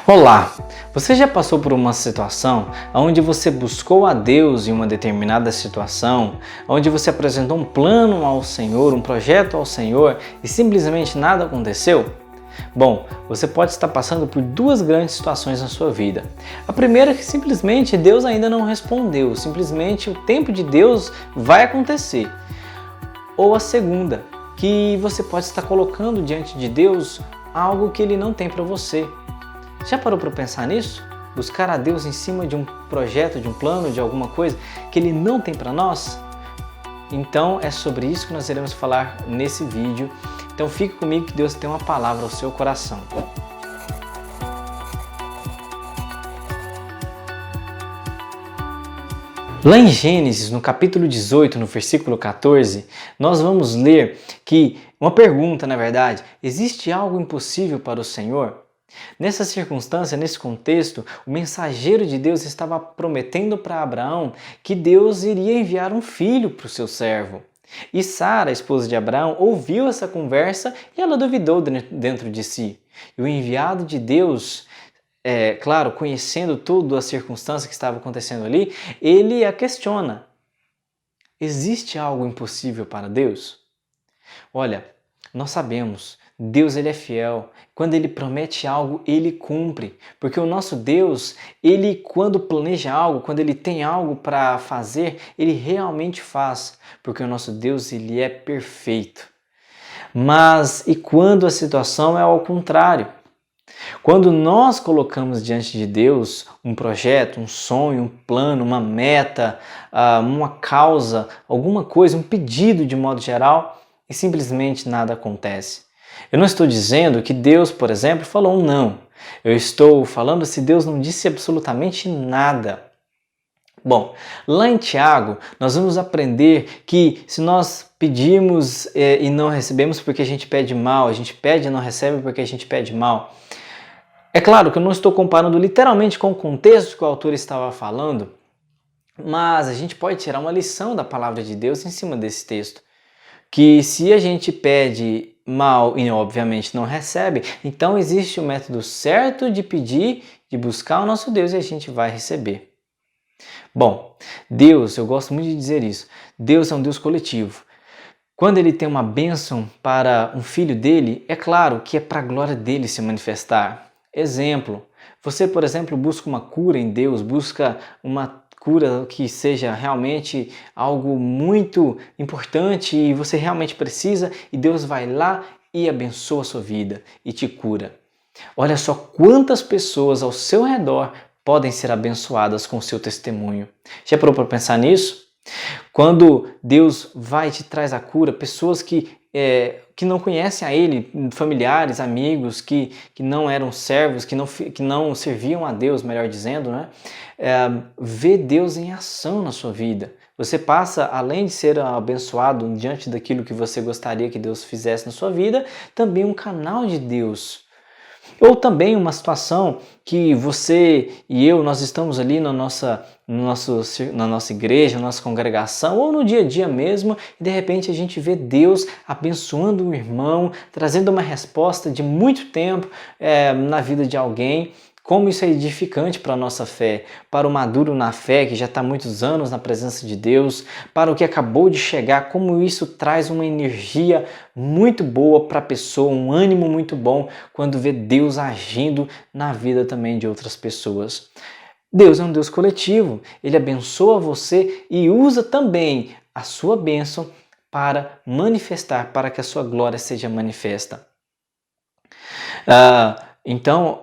Olá! Você já passou por uma situação onde você buscou a Deus em uma determinada situação, onde você apresentou um plano ao Senhor, um projeto ao Senhor e simplesmente nada aconteceu? Bom, você pode estar passando por duas grandes situações na sua vida. A primeira é que simplesmente Deus ainda não respondeu, simplesmente o tempo de Deus vai acontecer. Ou a segunda, que você pode estar colocando diante de Deus algo que Ele não tem para você. Já parou para pensar nisso? Buscar a Deus em cima de um projeto, de um plano, de alguma coisa que Ele não tem para nós? Então é sobre isso que nós iremos falar nesse vídeo. Então fique comigo que Deus tem uma palavra ao seu coração. Lá em Gênesis, no capítulo 18, no versículo 14, nós vamos ler que, uma pergunta na verdade, existe algo impossível para o Senhor? Nessa circunstância, nesse contexto, o mensageiro de Deus estava prometendo para Abraão que Deus iria enviar um filho para o seu servo. E Sara, a esposa de Abraão, ouviu essa conversa e ela duvidou dentro de si. E o enviado de Deus, claro, conhecendo toda a circunstância que estava acontecendo ali, ele a questiona. Existe algo impossível para Deus? Olha, nós sabemos, Deus ele é fiel. Quando Ele promete algo, Ele cumpre. Porque o nosso Deus, Ele quando planeja algo, quando Ele tem algo para fazer, Ele realmente faz. Porque o nosso Deus, Ele é perfeito. Mas e quando a situação é ao contrário? Quando nós colocamos diante de Deus um projeto, um sonho, um plano, uma meta, uma causa, alguma coisa, um pedido de modo geral, e simplesmente nada acontece. Eu não estou dizendo que Deus, por exemplo, falou um não. Eu estou falando se Deus não disse absolutamente nada. Bom, lá em Tiago, nós vamos aprender que se nós pedimos e não recebemos porque a gente pede mal, a gente pede e não recebe porque a gente pede mal. É claro que eu não estou comparando literalmente com o contexto que o autor estava falando, mas a gente pode tirar uma lição da palavra de Deus em cima desse texto. Que se a gente pede mal e obviamente não recebe, então existe o método certo de pedir, de buscar o nosso Deus e a gente vai receber. Bom, Deus, eu gosto muito de dizer isso, Deus é um Deus coletivo. Quando Ele tem uma bênção para um filho dele, é claro que é para a glória dele se manifestar. Exemplo, você, por exemplo, busca uma cura em Deus, busca uma cura que seja realmente algo muito importante e você realmente precisa e Deus vai lá e abençoa a sua vida e te cura. Olha só quantas pessoas ao seu redor podem ser abençoadas com o seu testemunho. Já parou para pensar nisso? Quando Deus vai e te traz a cura, pessoas que não conhecem a Ele, familiares, amigos, que não eram servos, que não serviam a Deus, melhor dizendo, né? Vê Deus em ação na sua vida. Você passa, além de ser abençoado diante daquilo que você gostaria que Deus fizesse na sua vida, também um canal de Deus. Ou também uma situação que você e eu, nós estamos ali na nossa igreja, na nossa congregação, ou no dia a dia mesmo, e de repente a gente vê Deus abençoando um irmão, trazendo uma resposta de muito tempo na vida de alguém. Como isso é edificante para a nossa fé, para o maduro na fé, que já está há muitos anos na presença de Deus, para o que acabou de chegar, como isso traz uma energia muito boa para a pessoa, um ânimo muito bom quando vê Deus agindo na vida também de outras pessoas. Deus é um Deus coletivo, Ele abençoa você e usa também a sua bênção para manifestar, para que a sua glória seja manifesta. Então,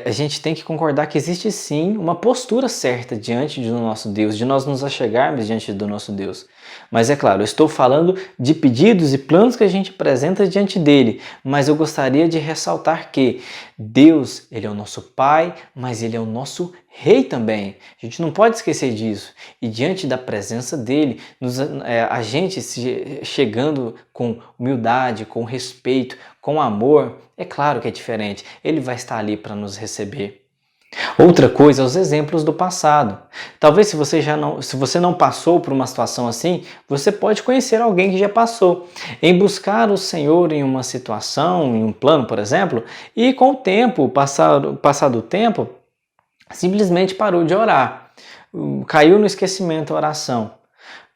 a gente tem que concordar que existe sim uma postura certa diante do nosso Deus, de nós nos achegarmos diante do nosso Deus. Mas é claro, eu estou falando de pedidos e planos que a gente apresenta diante dele, mas eu gostaria de ressaltar que Deus, Ele é o nosso Pai, mas Ele é o nosso Rei também. A gente não pode esquecer disso. E diante da presença dele, a gente chegando com humildade, com respeito, com amor, é claro que é diferente. Ele vai estar ali para nos receber. Outra coisa, os exemplos do passado. Talvez se você não passou por uma situação assim, você pode conhecer alguém que já passou. Em buscar o Senhor em uma situação, em um plano, por exemplo, e com o tempo, passado o tempo, simplesmente parou de orar. Caiu no esquecimento a oração.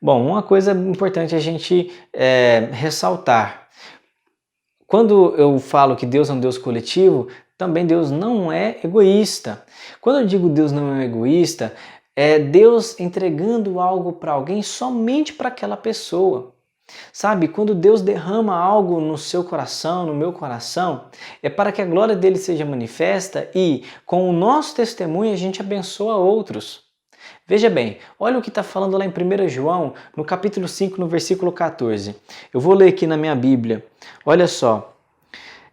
Bom, uma coisa importante a gente ressaltar. Quando eu falo que Deus é um Deus coletivo, também Deus não é egoísta. Quando eu digo Deus não é egoísta, é Deus entregando algo para alguém somente para aquela pessoa. Sabe, quando Deus derrama algo no seu coração, no meu coração, é para que a glória dele seja manifesta e, com o nosso testemunho, a gente abençoa outros. Veja bem, olha o que está falando lá em 1 João, no capítulo 5, no versículo 14. Eu vou ler aqui na minha Bíblia. Olha só.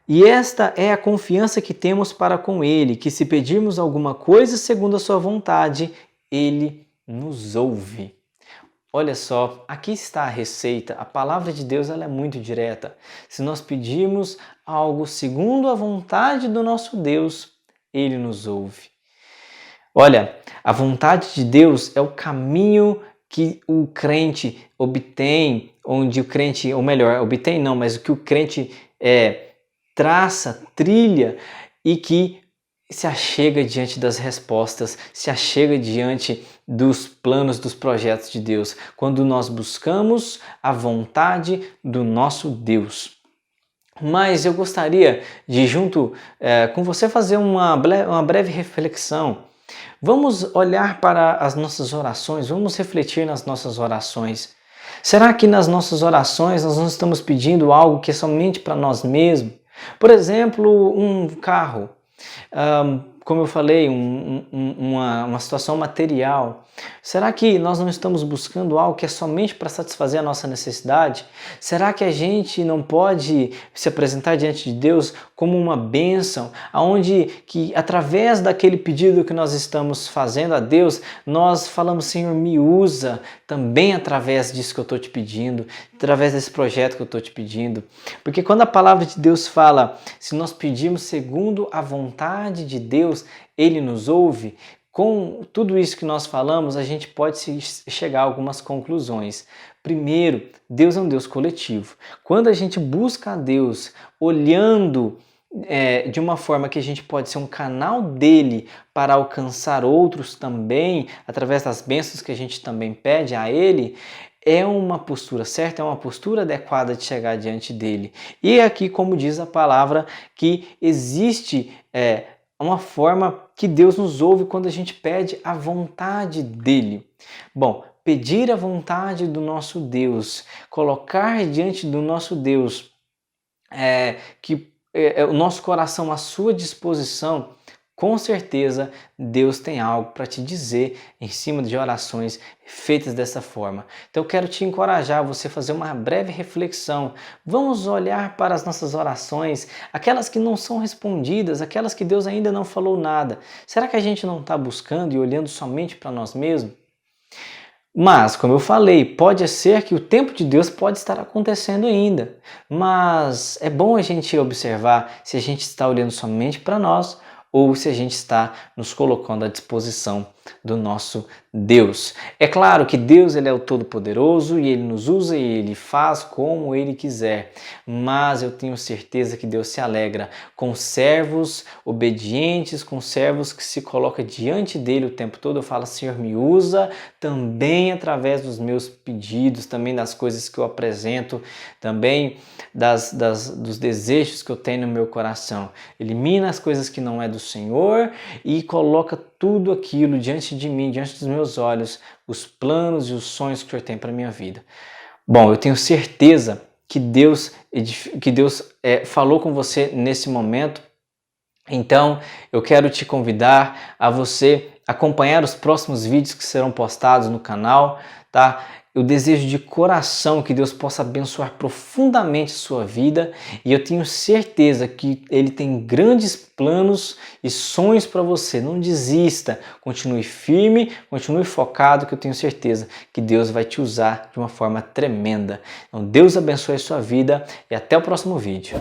E esta é a confiança que temos para com Ele, que se pedirmos alguma coisa segundo a sua vontade, Ele nos ouve. Olha só, aqui está a receita. A palavra de Deus ela é muito direta. Se nós pedirmos algo segundo a vontade do nosso Deus, Ele nos ouve. Olha, a vontade de Deus é o caminho que o crente obtém, onde o crente, ou melhor, obtém não, mas o que o crente traça, trilha e que se achega diante das respostas, se achega diante dos planos, dos projetos de Deus, quando nós buscamos a vontade do nosso Deus. Mas eu gostaria de, junto com você, fazer uma breve reflexão. Vamos olhar para as nossas orações, vamos refletir nas nossas orações. Será que nas nossas orações nós não estamos pedindo algo que é somente para nós mesmos? Por exemplo, um carro, como eu falei, uma situação material. Será que nós não estamos buscando algo que é somente para satisfazer a nossa necessidade? Será que a gente não pode se apresentar diante de Deus como uma bênção, onde que através daquele pedido que nós estamos fazendo a Deus, nós falamos, Senhor, me usa também através disso que eu estou te pedindo, através desse projeto que eu estou te pedindo. Porque quando a palavra de Deus fala, se nós pedirmos segundo a vontade de Deus, Ele nos ouve. Com tudo isso que nós falamos, a gente pode chegar a algumas conclusões. Primeiro, Deus é um Deus coletivo. Quando a gente busca a Deus olhando de uma forma que a gente pode ser um canal dele para alcançar outros também, através das bênçãos que a gente também pede a ele, é uma postura certa, é uma postura adequada de chegar diante dele. E aqui, como diz a palavra, que existe uma forma que Deus nos ouve quando a gente pede a vontade dele. Bom, pedir a vontade do nosso Deus, colocar diante do nosso Deus o nosso coração à sua disposição, com certeza Deus tem algo para te dizer em cima de orações feitas dessa forma. Então eu quero te encorajar a você fazer uma breve reflexão. Vamos olhar para as nossas orações, aquelas que não são respondidas, aquelas que Deus ainda não falou nada. Será que a gente não está buscando e olhando somente para nós mesmos? Mas, como eu falei, pode ser que o tempo de Deus pode estar acontecendo ainda. Mas é bom a gente observar se a gente está olhando somente para nós ou se a gente está nos colocando à disposição do nosso Deus. É claro que Deus ele é o Todo-Poderoso e Ele nos usa e Ele faz como Ele quiser, mas eu tenho certeza que Deus se alegra com servos obedientes, com servos que se colocam diante dEle o tempo todo. Eu falo, Senhor, me usa também através dos meus pedidos, também das coisas que eu apresento, também dos desejos que eu tenho no meu coração. Elimina as coisas que não é do Senhor e coloca tudo aquilo diante de mim, diante dos meus olhos, os planos e os sonhos que o Senhor tem para a minha vida. Bom, eu tenho certeza que Deus falou com você nesse momento. Então, eu quero te convidar a você acompanhar os próximos vídeos que serão postados no canal, tá? Eu desejo de coração que Deus possa abençoar profundamente a sua vida e eu tenho certeza que Ele tem grandes planos e sonhos para você. Não desista, continue firme, continue focado, que eu tenho certeza que Deus vai te usar de uma forma tremenda. Então, Deus abençoe a sua vida e até o próximo vídeo.